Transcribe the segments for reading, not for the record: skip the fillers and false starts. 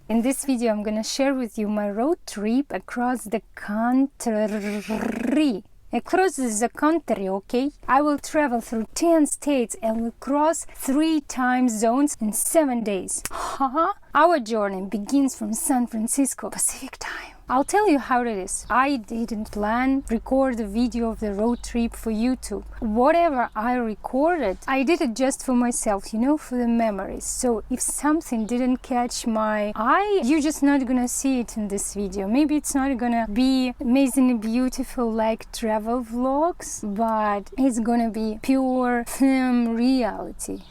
In this video, I'm gonna share with you my road trip across the country. Across the country, okay? I will travel through 10 states and will cross 3 time zones in 7 days. Our journey begins from San Francisco Pacific time. I'll tell you how it is. I didn't plan record a video of the road trip for YouTube. Whatever I recorded, I did it just for myself, you know, for the memories. So if something didn't catch my eye, you're just not gonna see it in this video. Maybe it's not gonna be amazingly beautiful like travel vlogs, but it's gonna be pure film reality.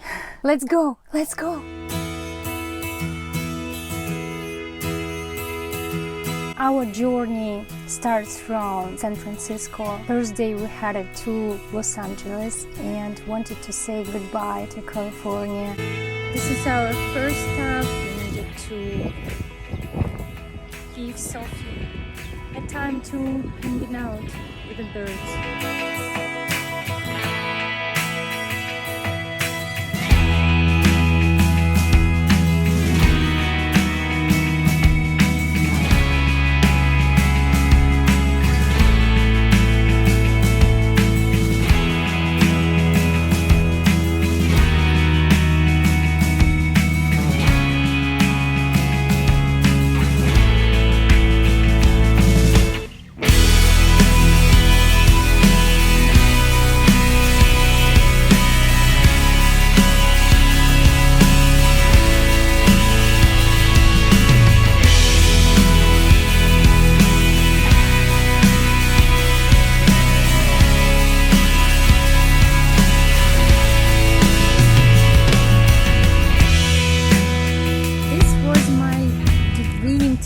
Let's go! Let's go! Our journey starts from San Francisco. Thursday we headed to Los Angeles and wanted to say goodbye to California. This is our first stop. We needed to give Sophie a time to hang out with the birds.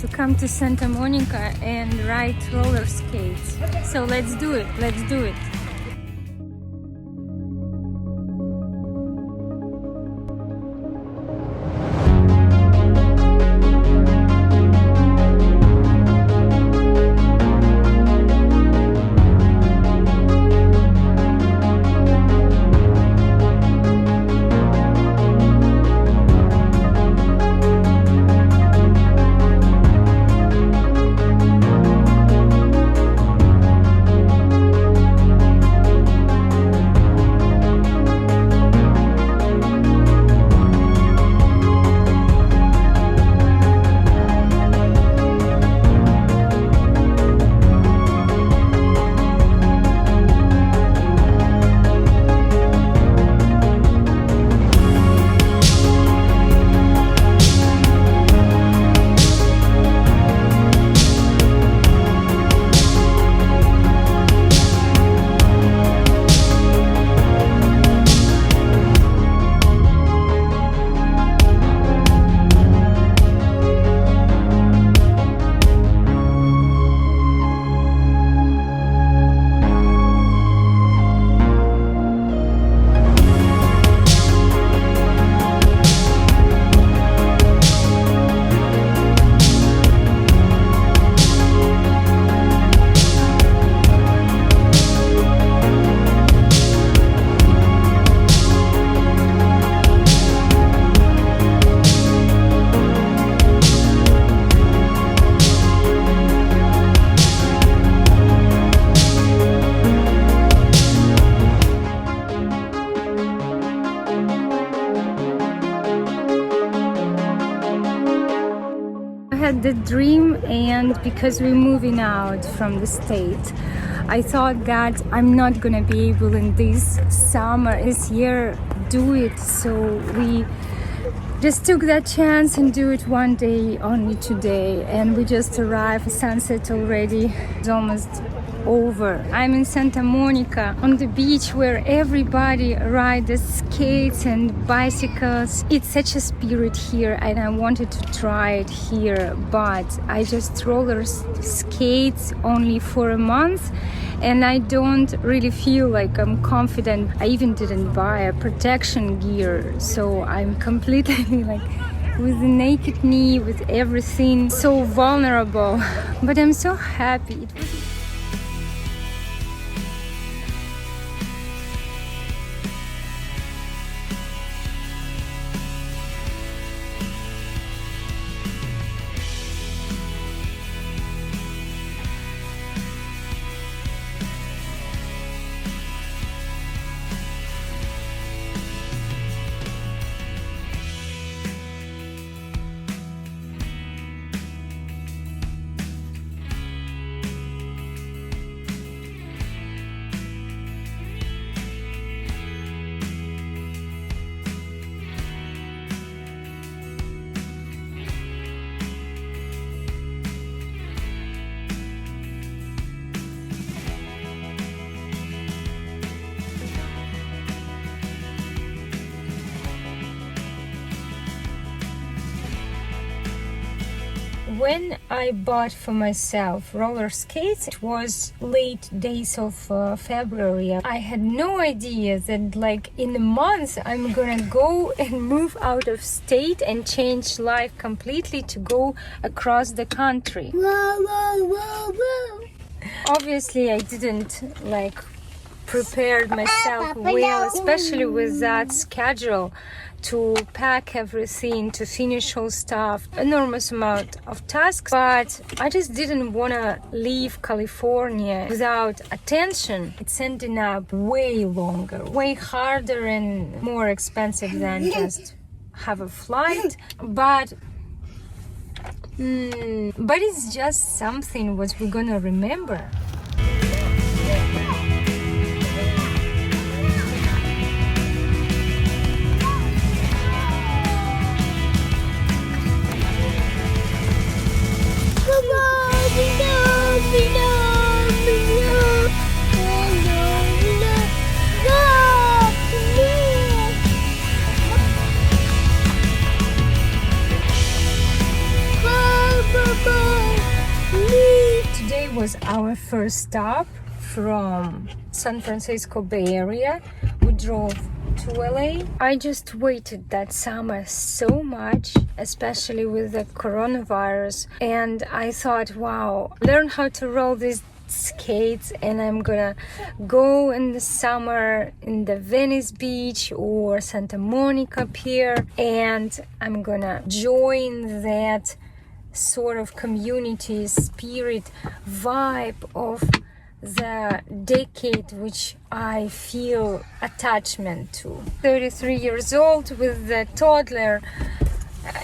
To come to Santa Monica and ride roller skates. So let's do it, let's do it. The dream, and because we're moving out from the state, I thought that I'm not gonna be able in this summer, this year, do it, so we just took that chance and do it one day, only today, and we just arrived. Sunset already, it's almost over. I'm in Santa Monica on the beach where everybody rides skates and bicycles. It's such a spirit here and I wanted to try it here, but I just roller skates only for a month and I don't really feel like I'm confident. I even didn't buy a protection gear, so I'm completely like with the naked knee, with everything, so vulnerable, but I'm so happy. when I bought for myself roller skates, it was late days of February. I had no idea that like in a month I'm gonna go and move out of state and change life completely to go across the country. Whoa, whoa, whoa, whoa. Obviously I didn't like prepared myself well, especially with that schedule, to pack everything, to finish all stuff, enormous amount of tasks. But I just didn't want to leave California without attention. It's ending up way longer, way harder and more expensive than just have a flight. But it's just something what we're gonna remember. Today was our first stop from San Francisco Bay Area. We drove to LA. I just waited that summer so much, especially with the coronavirus, and I thought, wow, learn how to roll these skates, and I'm gonna go in the summer in the Venice Beach or Santa Monica Pier, and I'm gonna join that sort of community spirit vibe of the decade which I feel attachment to. 33 years old with the toddler.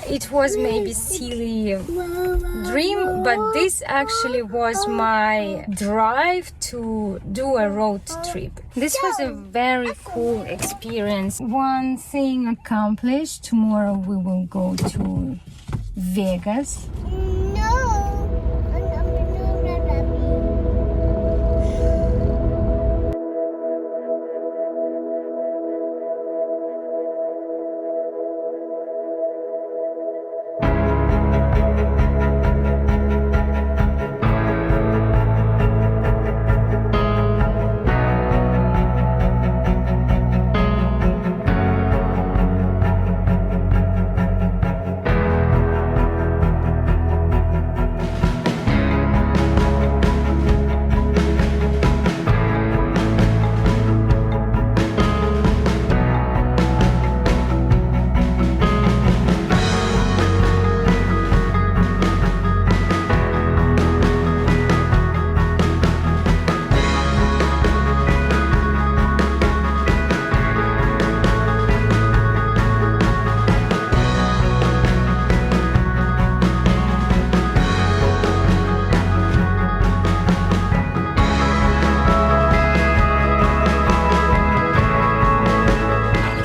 It was maybe silly dream, but this actually was my drive to do a road trip. This was a very cool experience. One thing accomplished. Tomorrow we will go to Vegas.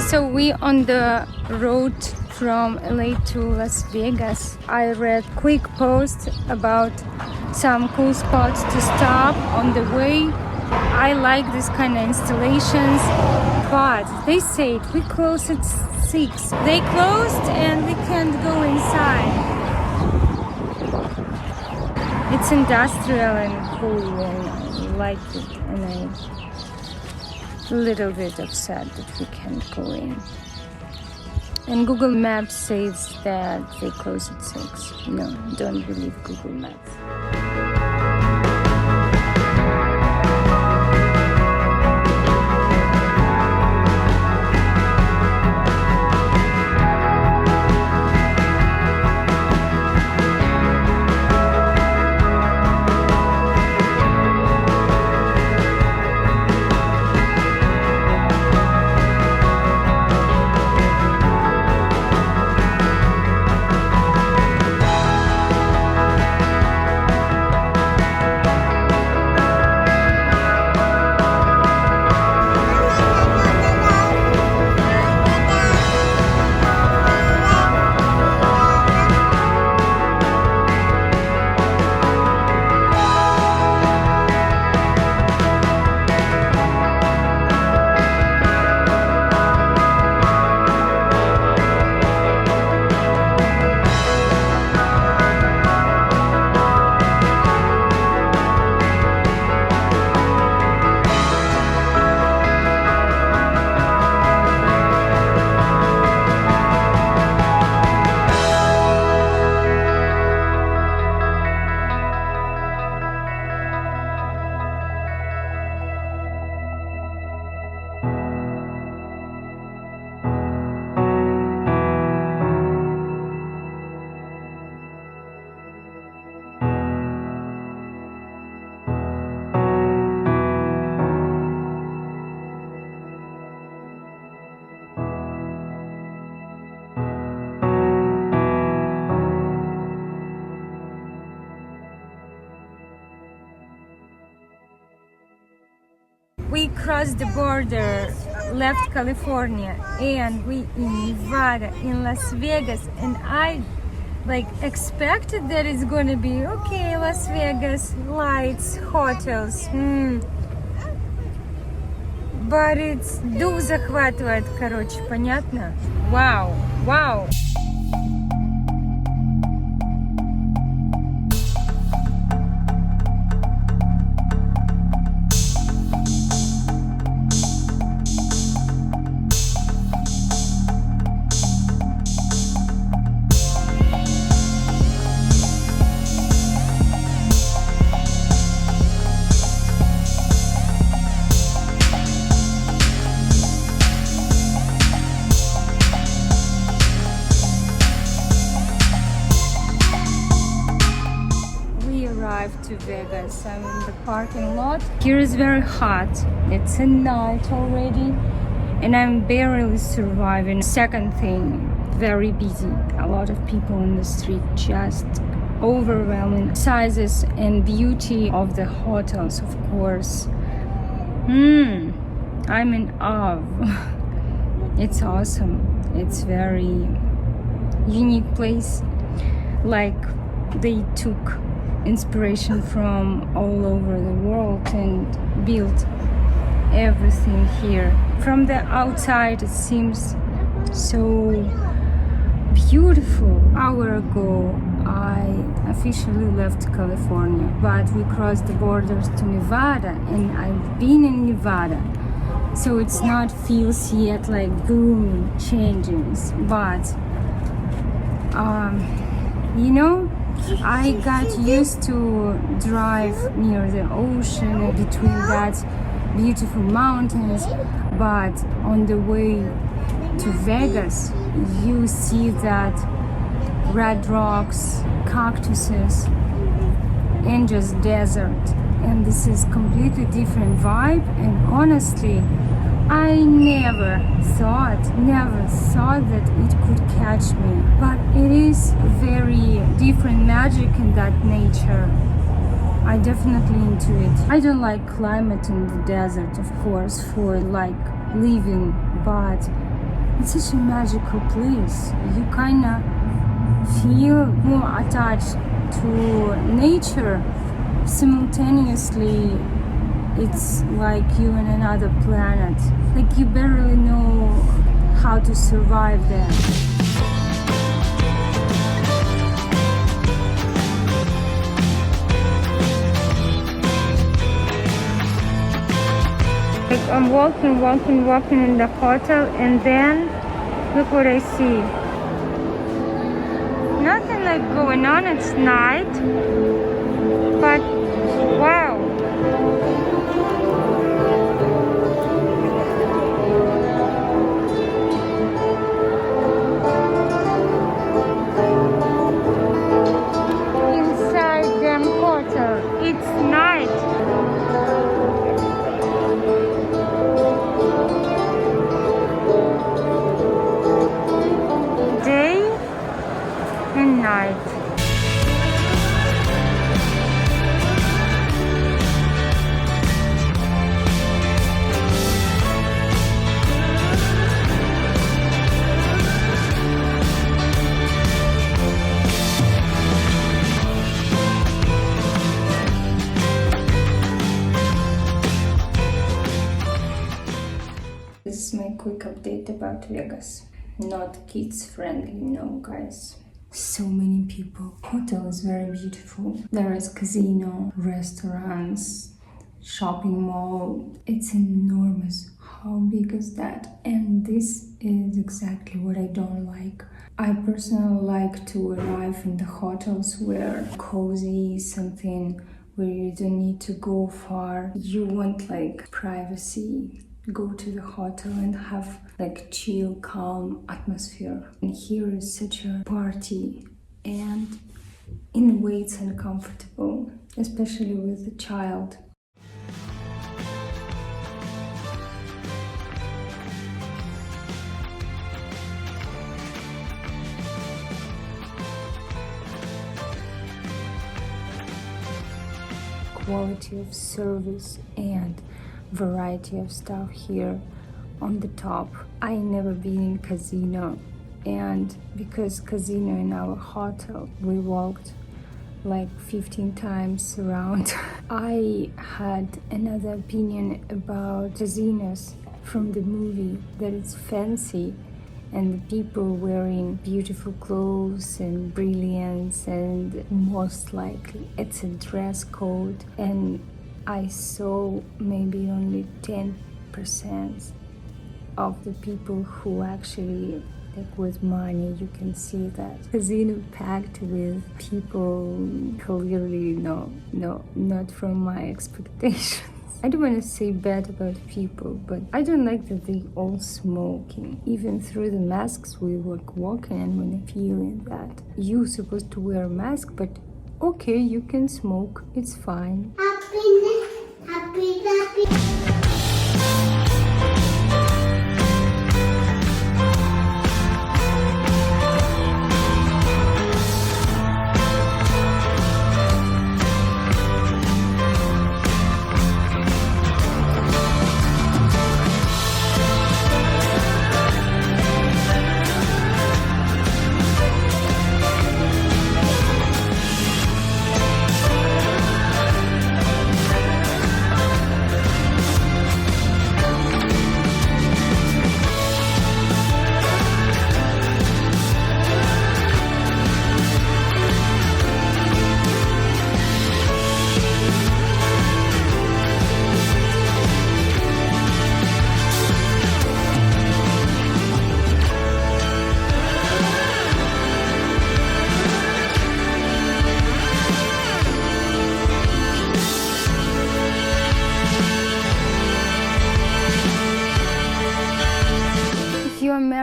So we on the road from LA to Las Vegas. I read quick post about some cool spots to stop on the way. I like this kind of installations, but they said we close at 6. They closed and we can't go inside. It's industrial and cool and I like it, and I'm a little bit upset that we can't go in. And Google Maps says that they close at 6. No, don't believe Google Maps. crossed the border, left California, and we in Nevada, in Las Vegas, and I expected that it's gonna be okay, Las Vegas, lights, hotels, but it's дух захватывает, короче, понятно? Вау, вау! To Vegas. I'm in the parking lot. Here is very hot. It's a night already and I'm barely surviving. Second thing, very busy. A lot of people in the street, just overwhelming sizes and beauty of the hotels, of course. I'm in awe. It's awesome. It's very unique place. Like they took inspiration from all over the world and built everything here. From the outside it seems so beautiful. An hour ago I officially left California, but we crossed the borders to Nevada and I've been in Nevada, so it's not feels yet like boom changes, but you know, I got used to drive near the ocean between that beautiful mountains, but on the way to Vegas you see that red rocks, cactuses and just desert, and this is completely different vibe. And honestly I never thought that it could catch me, but it is very different magic in that nature. I definitely into it. I don't like climate in the desert, of course, for living, but it's such a magical place. You kinda feel more attached to nature. Simultaneously it's like you in another planet. Like you barely know how to survive there. Like I'm walking in the hotel, and then look what I see. Nothing like going on, it's night, but wow. It's night. Day and night. This is my quick update about Vegas. Not kids friendly, no guys. So many people. Hotel is very beautiful. There is casino, restaurants, shopping mall. It's enormous. How big is that? And this is exactly what I don't like. I personally like to arrive in the hotels where cozy, something where you don't need to go far. You want privacy. Go to the hotel and have chill, calm atmosphere. And here is such a party, and in a way it's uncomfortable, especially with a child. Quality of service and variety of stuff here on the top. I never been in casino, and because casino in our hotel, we walked like 15 times around. I had another opinion about casinos from the movie, that it's fancy and the people wearing beautiful clothes and brilliance, and most likely it's a dress code. And I saw maybe only 10% of the people who actually, like with money, you can see that casino packed with people clearly not from my expectations. I don't want to say bad about people, but I don't like that they all smoking. Even through the masks we were walking, and when I feeling that you supposed to wear a mask, but okay, you can smoke, it's fine. Happy.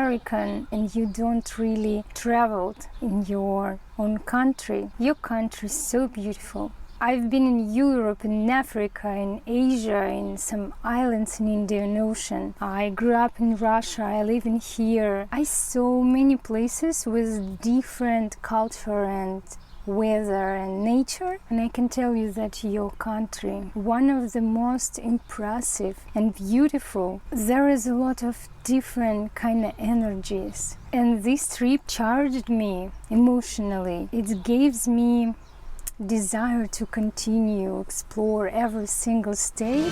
American and you don't really traveled in your own country, your country is so beautiful. I've been in Europe, in Africa, in Asia, in some islands in Indian Ocean. I grew up in Russia, I live in here. I saw many places with different culture and weather and nature, and I can tell you that your country, one of the most impressive and beautiful. There is a lot of different kind of energies, and this trip charged me emotionally. It gives me desire to continue explore every single state.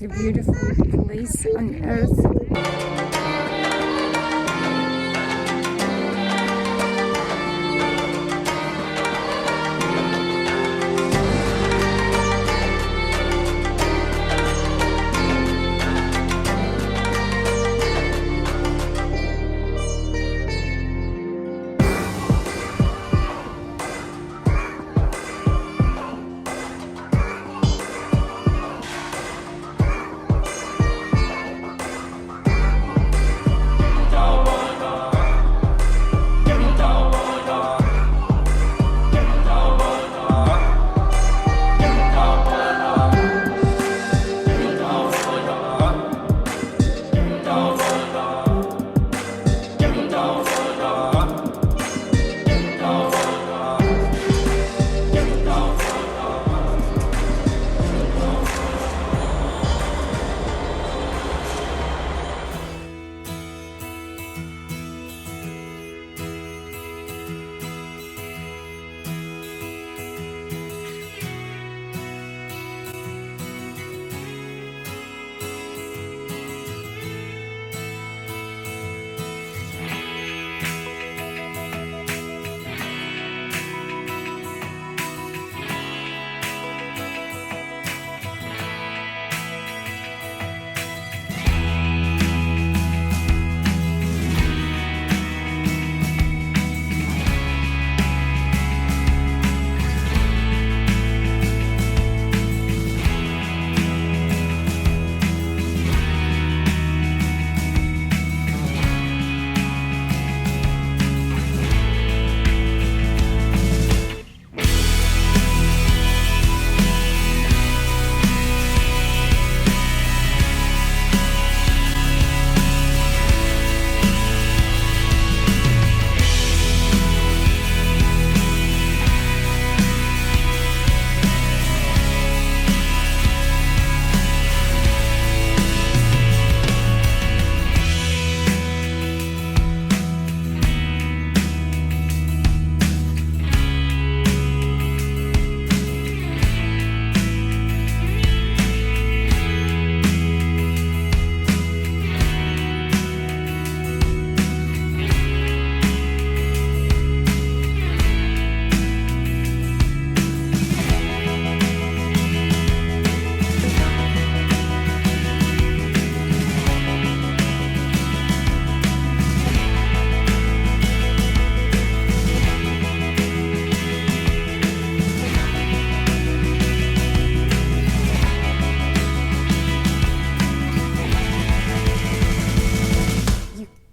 absolutely beautiful place on earth.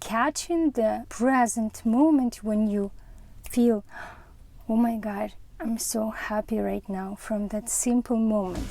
Catching the present moment when you feel, oh my God, I'm so happy right now from that simple moment.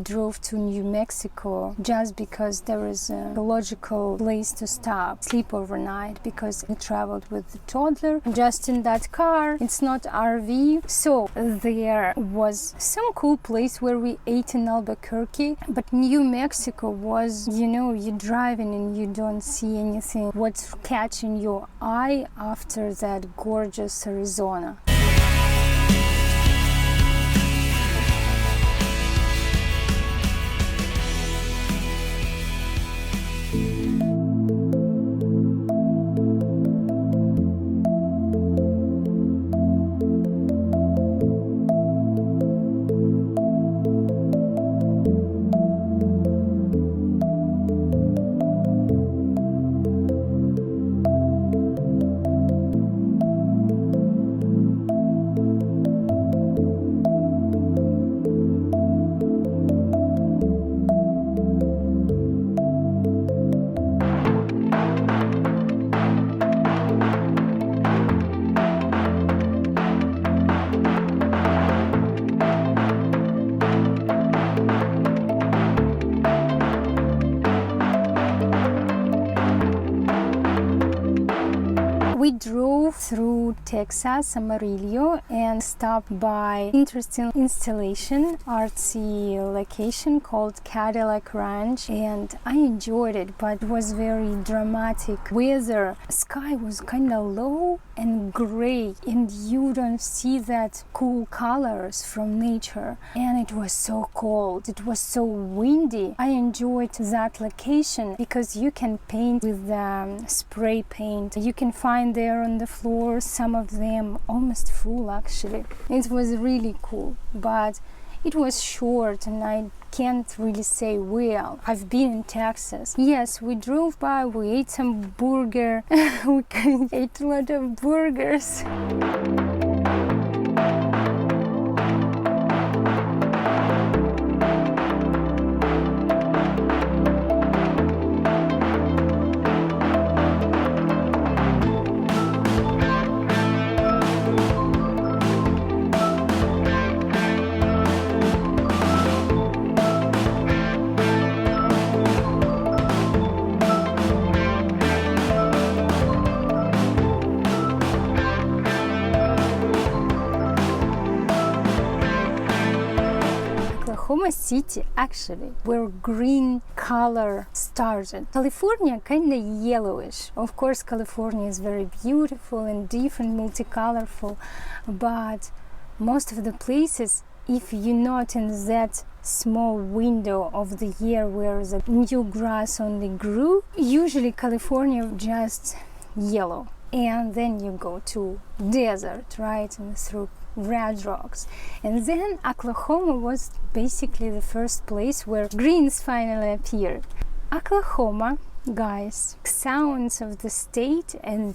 Drove to New Mexico just because there is a logical place to stop, sleep overnight, because we traveled with the toddler just in that car. It's not RV, so there was some cool place where we ate in Albuquerque, but New Mexico was, you know, you're driving and you don't see anything. What's catching your eye after that gorgeous Arizona? to Texas, Amarillo, and stopped by interesting installation, artsy location called Cadillac Ranch, and I enjoyed it, but it was very dramatic weather. Sky was kind of low and gray, and you don't see that cool colors from nature, and it was so cold, it was so windy. I enjoyed that location because you can paint with spray paint. You can find there on the floor, some of them almost full actually. It was really cool, but it was short and I can't really say well. I've been in Texas. Yes, we drove by, we ate some burger. We ate a lot of burgers. Oklahoma City actually where green color started. California kind of yellowish. Of course California is very beautiful and different, multicolorful, but most of the places, if you're not in that small window of the year where the new grass only grew, usually California just yellow, and then you go to desert, right, and through red rocks, and then Oklahoma was basically the first place where greens finally appeared. Oklahoma, guys, sounds of the state, and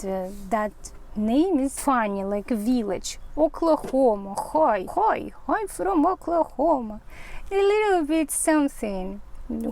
that name is funny, like a village. Oklahoma, hi, I'm from Oklahoma. A little bit something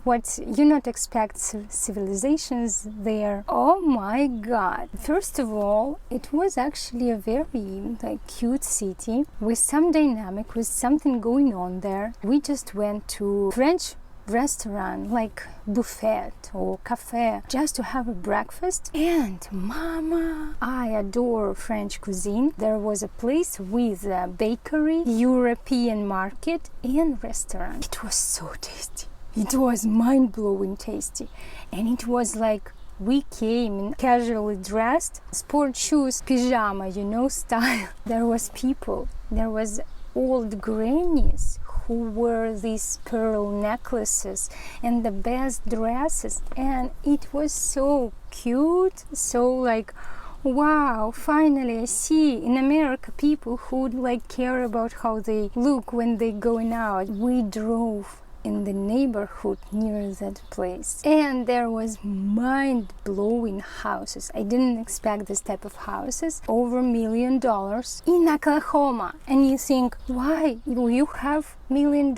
what you not expect civilizations there. Oh my god. First of all, it was actually a very cute city with some dynamic, with something going on there. We just went to French restaurant, like buffet or cafe, just to have a breakfast. And mama, I adore French cuisine. There was a place with a bakery, European market, and restaurant. It was so tasty. It was mind-blowing tasty, and it was like we came casually dressed, sport shoes, pyjama, style. There was people, there was old grannies who wore these pearl necklaces and the best dresses, and it was so cute, so wow, finally I see in America people who care about how they look when they going out. We drove in the neighborhood near that place, and there was mind-blowing houses. I didn't expect this type of houses, over $1 million in Oklahoma. And you think, why do you have $1 million?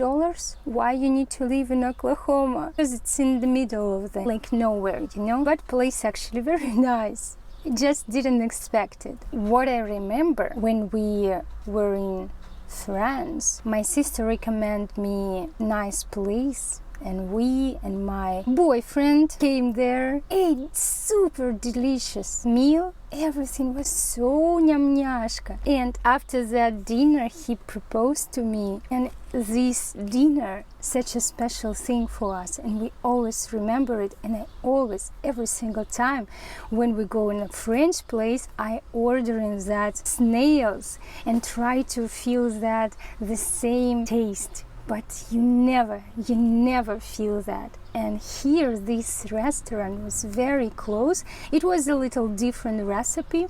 Why you need to live in Oklahoma? Because it's in the middle of the nowhere, but place actually very nice. Just didn't expect it. What I remember when we were in France, my sister recommended me nice place, and we and my boyfriend came there, ate super delicious meal. Everything was so nyamnyashka. And after that dinner, he proposed to me, and this dinner, such a special thing for us, and we always remember it. And I always, every single time when we go in a French place, I order in that snails and try to feel that the same taste. But you never feel that. And here, this restaurant was very close. It was a little different recipe.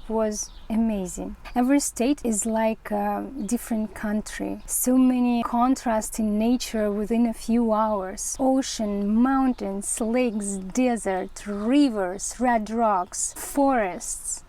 trip was amazing. Every state is like a different country. So many contrasts in nature within a few hours. Ocean, mountains, lakes, desert, rivers, red rocks, forests.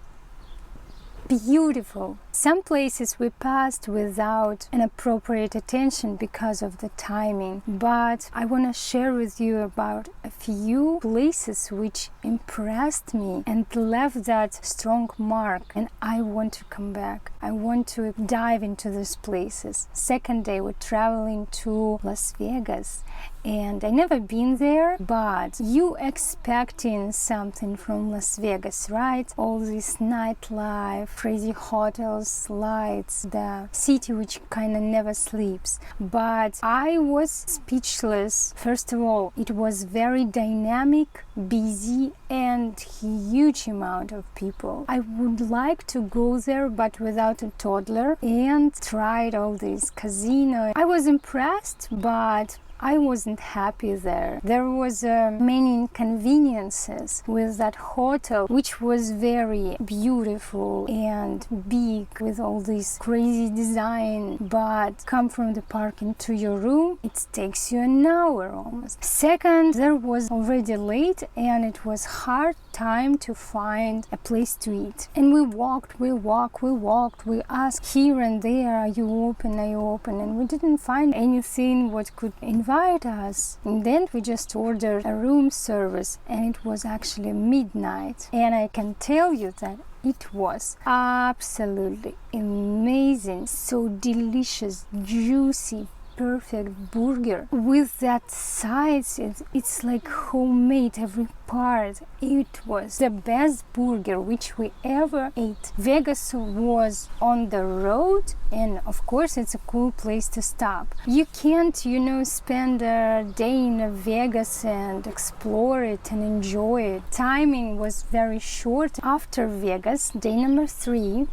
Beautiful. Some places we passed without an appropriate attention because of the timing, but I want to share with you about a few places which impressed me and left that strong mark, and I want to come back. I want to dive into these places. Second day we're traveling to Las Vegas, and I never been there, but you expecting something from Las Vegas, right? All this nightlife, crazy hotels, lights, the city which kind of never sleeps. But I was speechless. First of all, it was very dynamic, busy, and huge amount of people. I would like to go there, but without a toddler, and tried all this casino. I was impressed, but I wasn't happy there. There was many inconveniences with that hotel, which was very beautiful and big with all this crazy design, but come from the park into your room, it takes you an hour almost. Second, there was already late and it was hard time to find a place to eat. And we walked, we asked here and there, are you open, and we didn't find anything what could invite us. And then we just ordered a room service, and it was actually midnight. And I can tell you that it was absolutely amazing, so delicious, juicy, perfect burger with that sides. It's like homemade, every part. It was the best burger which we ever ate. Vegas was on the road, and of course it's a cool place to stop. You can't, spend a day in Vegas and explore it and enjoy it. Timing was very short. After Vegas, day number 3,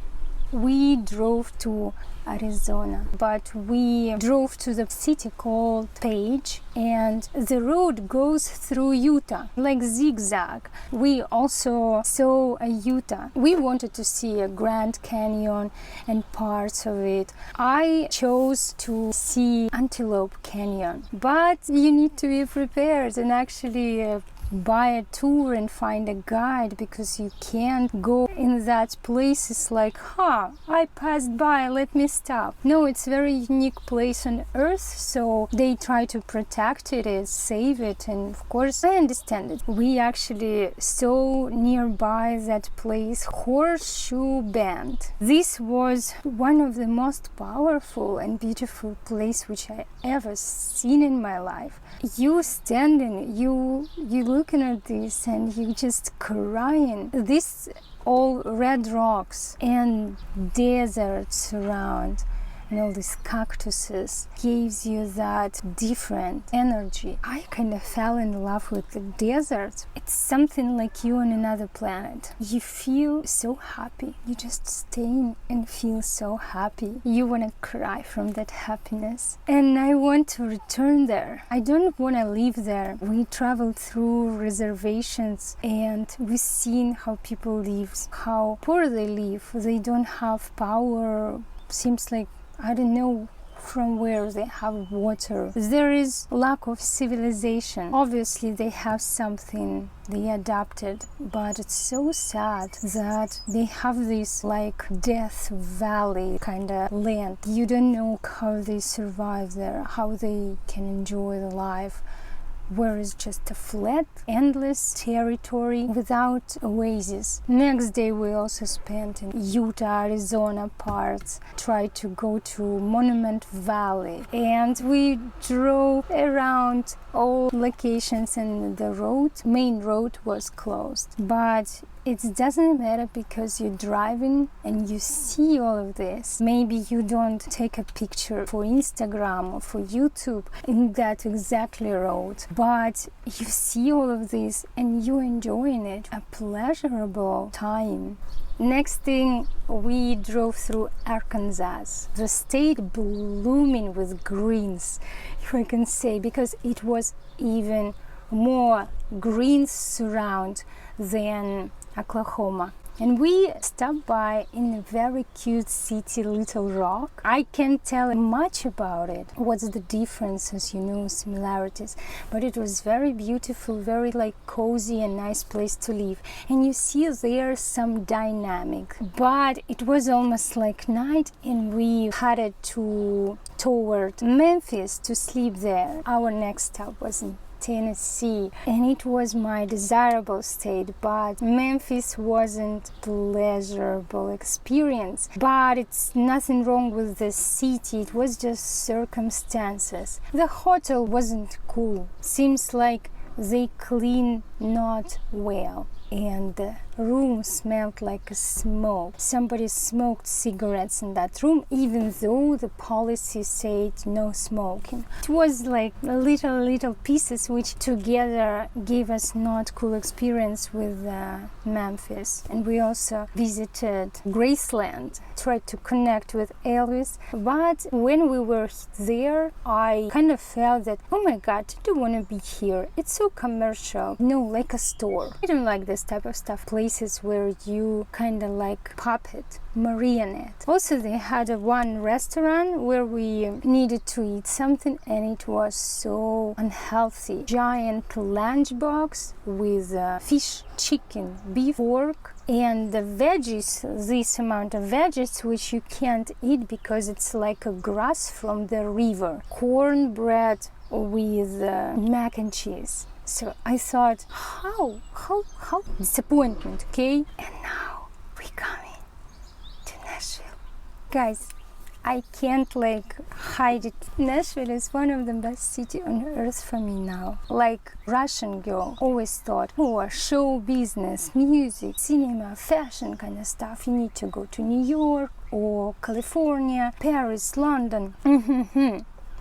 we drove to Arizona, but we drove to the city called Page, and the road goes through Utah, like zigzag. We also saw a Utah. We wanted to see a Grand Canyon and parts of it. I chose to see Antelope Canyon, but you need to be prepared and actually buy a tour and find a guide, because you can't go in that place. It's like, I passed by, let me stop. No, it's a very unique place on earth, so they try to protect it and save it, and of course I understand it. We actually saw nearby that place Horseshoe Bend. This was one of the most powerful and beautiful place which I ever seen in my life. You standing, you looking at this and you just crying. This all red rocks and deserts around, and all these cactuses gives you that different energy. I kind of fell in love with the desert. It's something like you on another planet. You feel so happy. You just stay and feel so happy. You want to cry from that happiness. And I want to return there. I don't want to live there. We traveled through reservations and we've seen how people live, how poor they live. They don't have power. Seems like, I don't know from where they have water. There is lack of civilization. Obviously they have something, they adapted, but it's so sad that they have this like Death Valley kind of land. You don't know how they survive there, how they can enjoy the life, where it's just a flat, endless territory without oasis. Next day we also spent in Utah, Arizona parts, tried to go to Monument Valley, and we drove around all locations, and the main road was closed. But it doesn't matter, because you're driving and you see all of this. Maybe you don't take a picture for Instagram or for YouTube in that exactly road, but you see all of this and you're enjoying it. A pleasurable time. Next thing, we drove through Arkansas, the state blooming with greens, if I can say, because it was even more green surround than Oklahoma. And we stopped by in a very cute city, Little Rock. I can't tell much about it. What's the differences, similarities. But it was very beautiful, very cozy and nice place to live. And you see there's some dynamic. But it was almost like night and we headed toward Memphis to sleep there. Our next stop was in Tennessee, and it was my desirable state, but Memphis wasn't pleasurable experience. But it's nothing wrong with the city, it was just circumstances. The hotel wasn't cool, seems like they clean not well, and the room smelled like smoke. Somebody smoked cigarettes in that room, even though the policy said no smoking. It was like little pieces which together gave us not cool experience with Memphis. And we also visited Graceland, tried to connect with Elvis. But when we were there, I kind of felt that, oh my God, I don't want to be here. It's so commercial. No, like a store. I don't like this type of stuff. Places where you kind of like puppet, marionette. Also, they had one restaurant where we needed to eat something, and it was so unhealthy. Giant lunchbox with fish, chicken, beef, pork, and the veggies, this amount of veggies which you can't eat because it's like a grass from the river. Cornbread with mac and cheese. So I thought, how disappointment, okay? And now we're coming to Nashville. Guys, I can't hide it. Nashville is one of the best cities on earth for me now. Like Russian girl, always thought, show business, music, cinema, fashion kind of stuff. You need to go to New York or California, Paris, London.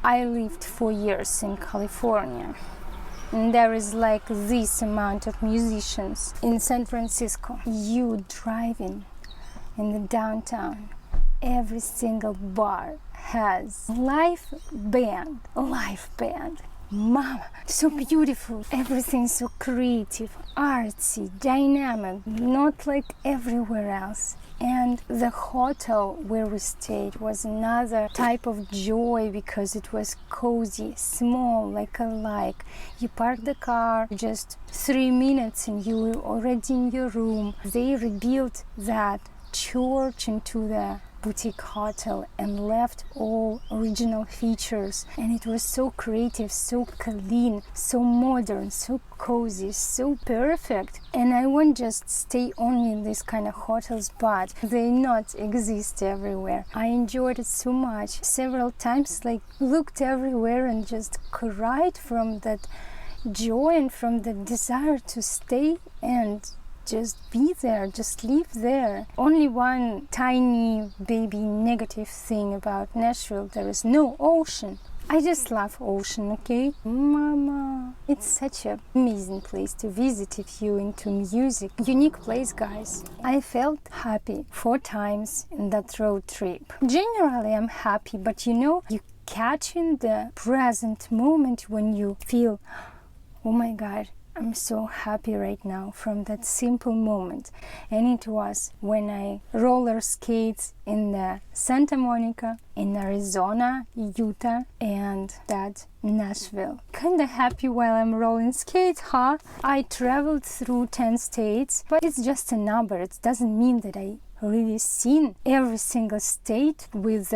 I lived 4 years in California. And there is this amount of musicians in San Francisco. You driving in the downtown, every single bar has live band. Mama, so beautiful. Everything so creative, artsy, dynamic, not like everywhere else. And the hotel where we stayed was another type of joy because it was cozy, small, like a lake. You park the car, just 3 minutes and you were already in your room. They rebuilt that church into the boutique hotel and left all original features, and it was so creative, so clean, so modern, so cozy, so perfect. And I won't just stay only in this kind of hotels, but they not exist everywhere. I enjoyed it so much. Several times looked everywhere and just cried from that joy and from the desire to stay and just be there, just live there. Only one tiny baby negative thing about Nashville, there is no ocean. I just love ocean, okay? Mama, it's such an amazing place to visit if you're into music. Unique place, guys. I felt happy 4 times in that road trip. Generally, I'm happy, but you catch in the present moment when you feel, oh my God, I'm so happy right now from that simple moment. And it was when I roller skates in the Santa Monica, in Arizona, Utah, and that Nashville. Kinda happy while I'm rolling skates, huh? I traveled through 10 states, but it's just a number. It doesn't mean that I really seen every single state with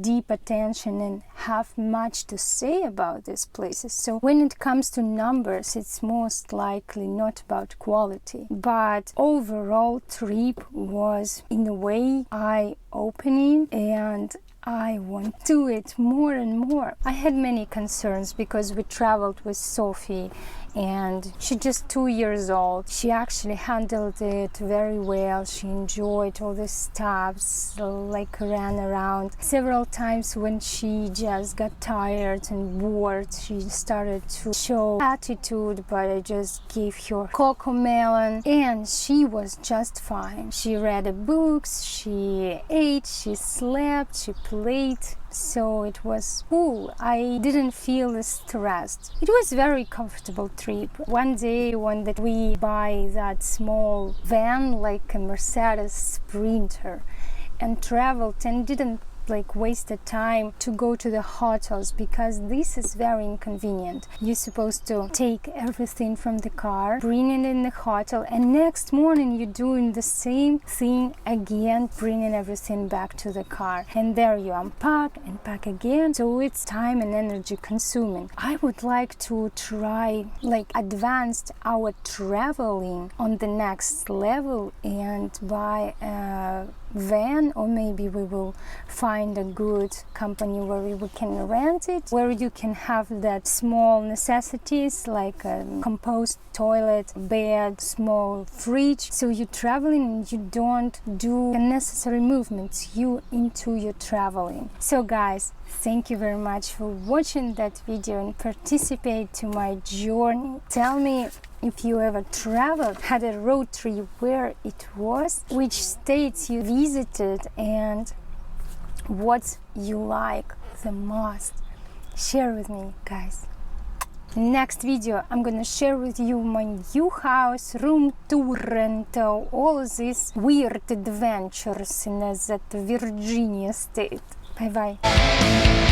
deep attention and have much to say about these places. So when it comes to numbers, it's most likely not about quality, but overall trip was in a way eye-opening, and I want to do it more and more. I had many concerns because we traveled with Sophie and she's just 2 years old. She actually handled it very well. She enjoyed all the stuffs, ran around. Several times when she just got tired and bored, she started to show attitude, but I just gave her cocoa melon and she was just fine. She read the books, she ate, she slept, she played late, so it was cool. I didn't feel stressed. It was very comfortable trip. One day when we buy that small van like a Mercedes Sprinter and traveled and didn't waste the time to go to the hotels, because this is very inconvenient. You're supposed to take everything from the car, bring it in the hotel, and next morning you're doing the same thing again, bringing everything back to the car, and there you unpack and pack again, so it's time and energy consuming. I would like to try advanced our traveling on the next level and buy a van, or maybe we will find a good company where we can rent it, where you can have that small necessities like a compost toilet, bed, small fridge, so you're traveling and you don't do unnecessary movements, you into your traveling. So guys, thank you very much for watching that video and participate to my journey. Tell me if you ever traveled, had a road trip, where it was, which states you visited, and what you like the most. Share with me, guys. Next video I'm gonna share with you my new house, room tour, and all these weird adventures in that Virginia state. Bye bye.